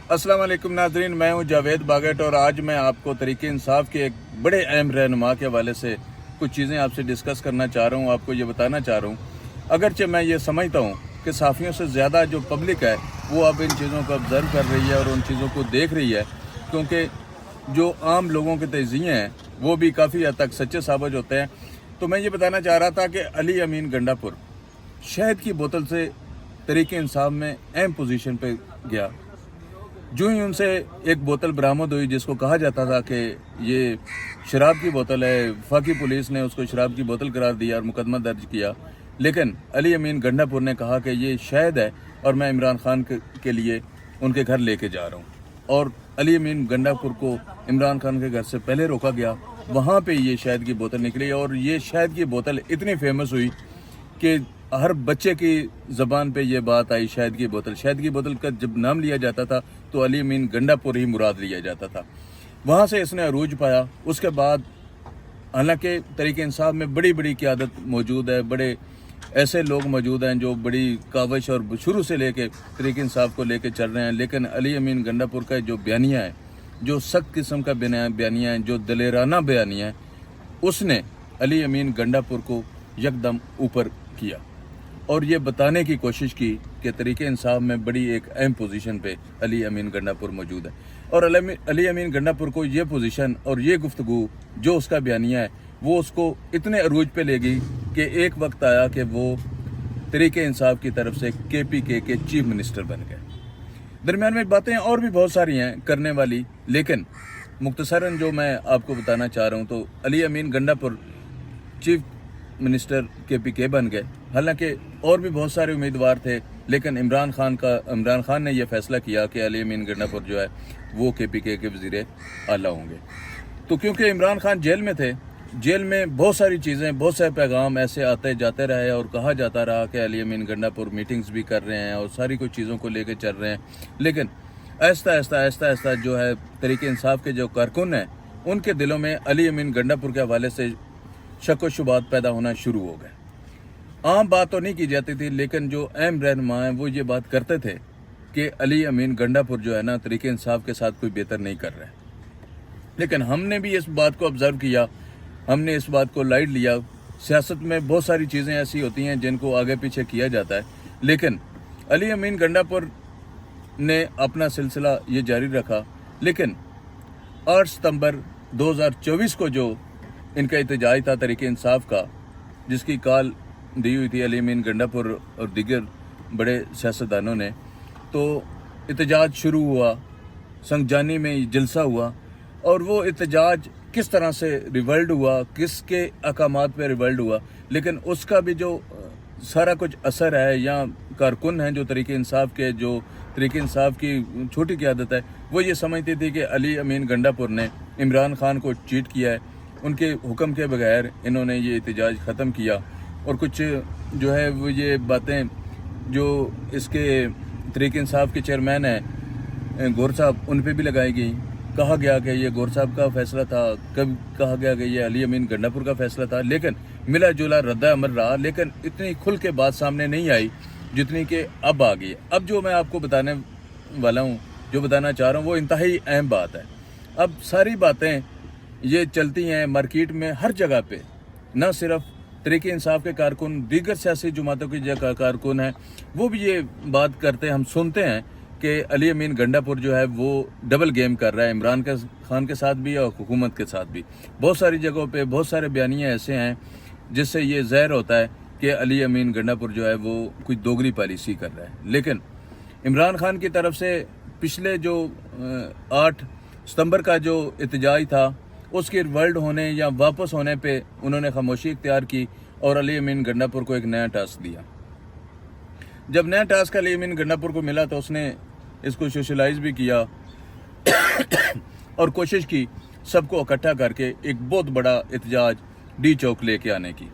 अस्सलाम वालेकुम नाजरीन, मैं हूं जावेद बागट और आज मैं आपको तरीके इंसाफ के एक बड़े अहम रहनुमा के हवाले से कुछ चीज़ें आपसे डिस्कस करना चाह रहा हूं, आपको ये बताना चाह रहा हूं। अगरचे मैं ये समझता हूं कि सहाफ़ियों से ज़्यादा जो पब्लिक है वो अब इन चीज़ों को ऑब्ज़र्व कर रही है और उन चीज़ों को देख रही है, क्योंकि जो आम लोगों के तज़किये हैं वो भी काफ़ी हद तक सच्चे साबित होते हैं। तो मैं ये बताना चाह रहा था कि अली अमीन गंडापुर शहद की बोतल से तरीके इंसाफ में अहम पोजीशन पे गया। जो ही उनसे एक बोतल बरामद हुई जिसको कहा जाता था कि ये शराब की बोतल है, वफाकी पुलिस ने उसको शराब की बोतल करार दिया और मुकदमा दर्ज किया। लेकिन अली अमीन गंडापुर ने कहा कि ये शहद है और मैं इमरान खान के लिए उनके घर लेके जा रहा हूँ। और अली अमीन गंडापुर को इमरान खान के घर से पहले रोका गया, वहाँ पे ये शहद की बोतल निकली और ये शहद की बोतल इतनी फेमस हुई कि हर बच्चे की ज़बान पे ये बात आई, शहद की बोतल। शहद की बोतल का जब नाम लिया जाता था तो अली अमीन गंडापुर ही मुराद लिया जाता था। वहाँ से इसने अरूज पाया। उसके बाद हालांकि तरीके इंसाफ में बड़ी बड़ी क़यादत मौजूद है, बड़े ऐसे लोग मौजूद हैं जो बड़ी काविश और शुरू से लेके तरीके इंसाफ को लेके चल रहे हैं, लेकिन अली अमीन गंडापुर का जो बयानिया है, जो सख्त किस्म का बयानिया है, जो दलेराना बयानिया है, उसने अली अमीन गंडापुर को यकदम ऊपर किया और ये बताने की कोशिश की कि तरीके इंसाफ में बड़ी एक अहम पोजीशन पे अली अमीन गंडापुर मौजूद है। और अली अमीन गंडापुर को ये पोजीशन और ये गुफ्तगू जो उसका बयानिया है वो उसको इतने अरूज पे ले गई कि एक वक्त आया कि वो तरीके इंसाफ की तरफ से KPK के चीफ मिनिस्टर बन गए। दरमियान में बातें और भी बहुत सारी हैं करने वाली, लेकिन मुख्तसरन जो मैं आपको बताना चाह रहा हूँ तो अली अमीन गंडापुर चीफ मिनिस्टर KPK बन गए। हालांकि और भी बहुत सारे उम्मीदवार थे, लेकिन इमरान खान ने यह फैसला किया कि अली अमीन गंडापुर जो है वो KPK के वज़ीर आला होंगे। तो क्योंकि इमरान खान जेल में थे, जेल में बहुत सारी चीज़ें, बहुत सारे पैगाम ऐसे आते जाते रहे और कहा जाता रहा कि अली अमीन गंडापुर मीटिंग्स भी कर रहे हैं और सारी कुछ चीज़ों को लेकर चल रहे हैं। लेकिन आहिस्ता जो है तरीके इंसाफ के जो कारकुन हैं उनके दिलों में अली अमीन गंडापुर के हवाले से शक व शुबात पैदा होना शुरू हो गए। आम बात तो नहीं की जाती थी, लेकिन जो अहम रहनुमा हैं वो ये बात करते थे कि अली अमीन गंडापुर जो है ना तरीके इंसाफ के साथ कोई बेहतर नहीं कर रहा है। लेकिन हमने भी इस बात को ऑब्ज़र्व किया, हमने इस बात को लाइट लिया। सियासत में बहुत सारी चीज़ें ऐसी होती हैं जिनको आगे पीछे किया जाता है, लेकिन अली अमीन गंडापुर ने अपना सिलसिला ये जारी रखा। लेकिन 8 सितंबर 2024 को जो इनका एहतजाज था तरीके इंसाफ का, जिसकी कॉल दी हुई थी अली अमीन गंडापुर और दीगर बड़े सियासतदानों ने, तो एहतजाज शुरू हुआ, संगजानी में जलसा हुआ और वो एहतजाज किस तरह से रिवल्ड हुआ, किसके अहकामात पे रिवल्ड हुआ, लेकिन उसका भी जो सारा कुछ असर है या कारकुन हैं जो तरीके इंसाफ के, जो तरीके इंसाफ की छोटी क़यादत है, वो ये समझती थी कि अली अमीन गंडापुर ने इमरान खान को चीट किया है, उनके हुक्म के बगैर इन्होंने ये एहतजाज ख़त्म किया। और कुछ जो है वो ये बातें जो इसके तरीके इंसाफ के चेयरमैन हैं गौर साहब, उन पे भी लगाई गई। कहा गया कि ये गौर साहब का फैसला था, कब कहा गया कि ये अली अमीन गंडापुर का फैसला था, लेकिन मिला जुला रद्दा अमल रहा, लेकिन इतनी खुल के बात सामने नहीं आई जितनी कि अब आ गई। अब जो मैं आपको बताने वाला हूँ, जो बताना चाह रहा हूँ, वो इंतहाई अहम बात है। अब सारी बातें ये चलती हैं मार्केट में हर जगह पे, न सिर्फ तरीके इंसाफ के कारकुन, दीगर सियासी जमातों की जो कारकुन हैं वो भी ये बात करते हैं, हम सुनते हैं कि अली अमीन गंडापुर जो है वो डबल गेम कर रहा है, इमरान खान के साथ भी और हुकूमत के साथ भी। बहुत सारी जगहों पे बहुत सारे बयानियाँ ऐसे हैं जिससे ये ज़ाहिर होता है कि अली अमीन गंडापुर जो है वो कोई दोगली पॉलिसी कर रहा है। लेकिन इमरान खान की तरफ से पिछले जो 8 सितंबर का जो एहतजाज था उसके वर्ल्ड होने या वापस होने पे उन्होंने खामोशी इख्तियार की और अली अमीन गंडापुर को एक नया टास्क दिया। जब नया टास्क अली अमीन गंडापुर को मिला तो उसने इसको सोशलाइज भी किया और कोशिश की सबको इकट्ठा करके एक बहुत बड़ा एहतजाज डी चौक लेके आने की।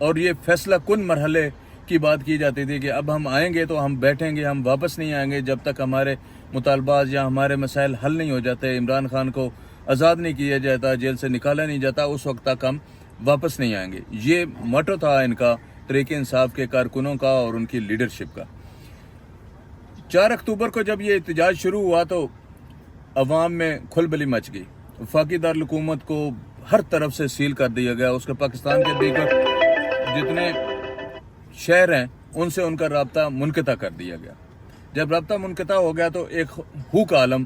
और ये फैसला कुन मरहले की बात की जाती थी कि अब हम आएंगे तो हम बैठेंगे, हम वापस नहीं आएंगे जब तक हमारे मुतालबात या हमारे मसाइल हल नहीं हो जाते, इमरान खान को आज़ाद नहीं किया जाता, जेल से निकाला नहीं जाता, उस वक्त तक हम वापस नहीं आएंगे। ये मोटो था इनका, तरीके इंसाफ के कारकुनों का और उनकी लीडरशिप का। 4 अक्टूबर को जब ये एहतजाज शुरू हुआ तो अवाम में खुलबली मच गई। वफाकी दारुल-हुकूमत को हर तरफ से सील कर दिया गया। उसके पाकिस्तान के दीगर जितने शहर हैं उनसे उनका राब्ता मुनक़ता कर दिया गया। जब राब्ता मुनक़ता हो गया तो एक हू का आलम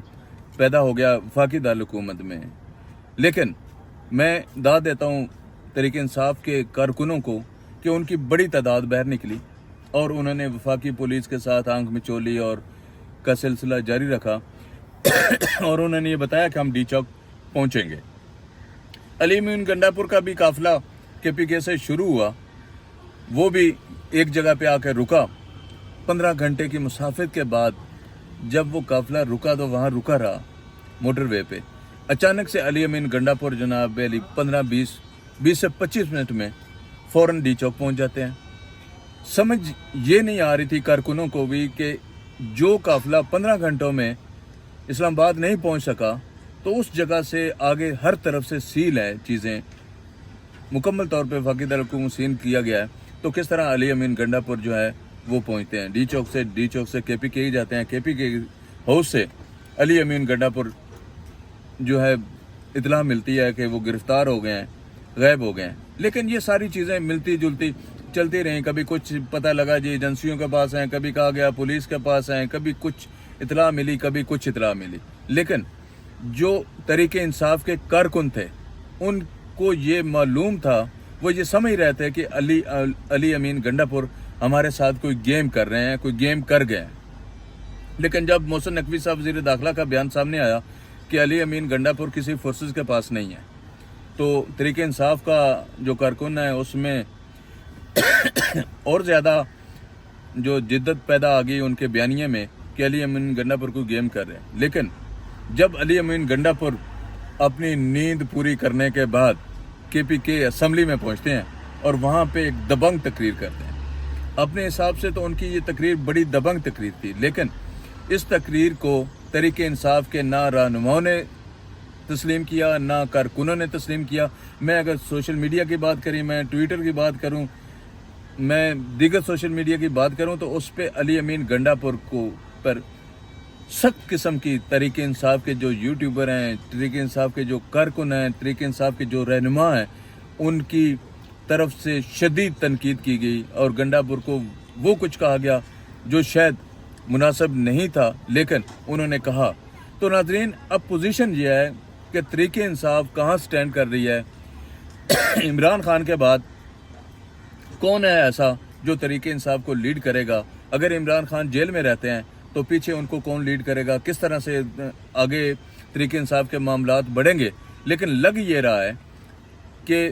पैदा हो गया वफाकी दारुल-हुकूमत में। लेकिन मैं दाद देता हूँ तहरीक इंसाफ के कारकुनों को कि उनकी बड़ी तादाद बाहर निकली और उन्होंने वफाकी पुलिस के साथ आंख मिचोली और का सिलसिला जारी रखा और उन्होंने ये बताया कि हम डी चौक पहुँचेंगे। अली अमीन गंडापुर का भी काफिला KPK से शुरू हुआ, वो भी एक जगह पे आकर रुका। 15 घंटे की मुसाफिर के बाद जब वो काफिला रुका तो वहाँ रुका रहा मोटरवे पे। अचानक से अली अमीन गंडापुर जनाब अली 20 से 25 मिनट में फ़ौरन डी चौक पहुँच जाते हैं। समझ ये नहीं आ रही थी कारकुनों को भी कि जो काफिला 15 घंटों में इस्लामाबाद नहीं पहुँच सका तो उस जगह से आगे हर तरफ से सील है, चीज़ें मुकम्मल तौर पे वफाकी दारुल-हुकूमत सील किया गया है। तो किस तरह अली अमीन गंडापुर जो है वो पहुँचते हैं डी चौक से KPK ही जाते हैं। KPK हाउस से अली अमीन गंडापुर जो है इतला मिलती है कि वो गिरफ्तार हो गए हैं, गायब हो गए हैं। लेकिन ये सारी चीज़ें मिलती जुलती चलती रहीं। कभी कुछ पता लगा जी एजेंसियों के पास हैं, कभी कहा गया पुलिस के पास हैं, कभी कुछ इतला मिली, कभी कुछ इतला मिली। लेकिन जो तहरीक इंसाफ के कारकुन थे उनको ये मालूम था, वो ये समझ रहे थे कि अली अमीन गंडापुर हमारे साथ कोई गेम कर रहे हैं, कोई गेम कर गए हैं। लेकिन जब मोहसिन नकवी साहब वज़ीर दाखिला का बयान सामने आया कि अली अमीन गंडापुर किसी फोर्सेस के पास नहीं है, तो तहरीक इंसाफ का जो कारकुन है उसमें और ज़्यादा जो जिद्दत पैदा आ गई उनके बयानिए में कि अली अमीन गंडापुर को गेम कर रहे हैं। लेकिन जब अली अमीन गंडापुर अपनी नींद पूरी करने के बाद KPK असम्बली में पहुंचते हैं और वहां पे एक दबंग तकरीर करते हैं, अपने हिसाब से तो उनकी ये तकरीर बड़ी दबंग तकरीर थी। लेकिन इस तकरीर को तहरीक इंसाफ के ना रहनुमाओं ने तस्लीम किया, ना कारकुनों ने तस्लीम किया। मैं अगर सोशल मीडिया की बात करी, मैं ट्विटर की बात करूं, मैं दीगर सोशल मीडिया की बात करूं तो उस पर अली अमीन गंडापुर को पर सख्त किस्म की तहरीक इंसाफ के जो यूट्यूबर हैं, तहरीक इंसाफ के जो कारकुन हैं, तहरीक इंसाफ के जो रहनुमा हैं, उनकी तरफ से शदीद तनकीद की गई और गंडापुर को वो कुछ कहा गया जो शायद मुनासिब नहीं था, लेकिन उन्होंने कहा। तो नाज़रीन, अब पोजीशन ये है कि तहरीक इंसाफ कहाँ स्टैंड कर रही है। इमरान खान के बाद कौन है ऐसा जो तहरीक इंसाफ को लीड करेगा? अगर इमरान खान जेल में रहते हैं तो पीछे उनको कौन लीड करेगा? किस तरह से आगे तहरीक इंसाफ के मामलात बढ़ेंगे? लेकिन लग ये रहा है कि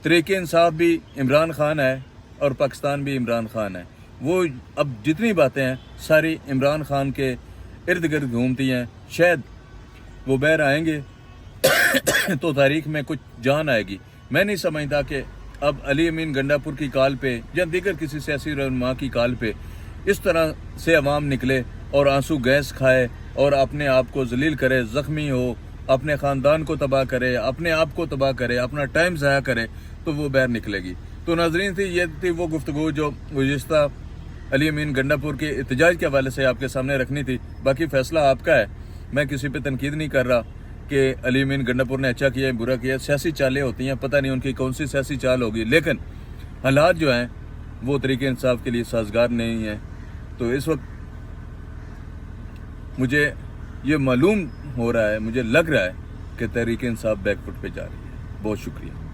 तहरीक इंसाफ भी इमरान खान है और पाकिस्तान भी इमरान खान है। वो अब जितनी बातें हैं सारी इमरान खान के इर्द गिर्द घूमती हैं। शायद वो बाहर आएंगे तो तारीख में कुछ जान आएगी। मैं नहीं समझता कि अब अली अमीन गंडापुर की कॉल पे या दीगर किसी सियासी रहनुमा की कॉल पे इस तरह से अवाम निकले और आंसू गैस खाए और अपने आप को जलील करे, ज़ख्मी हो, अपने ख़ानदान को तबाह करे, अपने आप को तबाह करे, अपना टाइम ज़ाया करे, तो वो बाहर निकलेगी। तो नाज़रीन, ये थी वो गुफ्तगू जो गुज़िश्ता अली अमीन गंडापुर के एहतजाज के हवाले से आपके सामने रखनी थी। बाकी फ़ैसला आपका है, मैं किसी पे तनकीद नहीं कर रहा कि अली अमीन गंडापुर ने अच्छा किया है, बुरा किया। सियासी चालें होती हैं, पता नहीं उनकी कौन सी सियासी चाल होगी, लेकिन हालात जो हैं वो तहरीक इंसाफ के लिए साजगार नहीं है। तो इस वक्त मुझे ये मालूम हो रहा है, मुझे लग रहा है कि तहरीक इंसाफ बैकफुट पे जा रही है। बहुत शुक्रिया।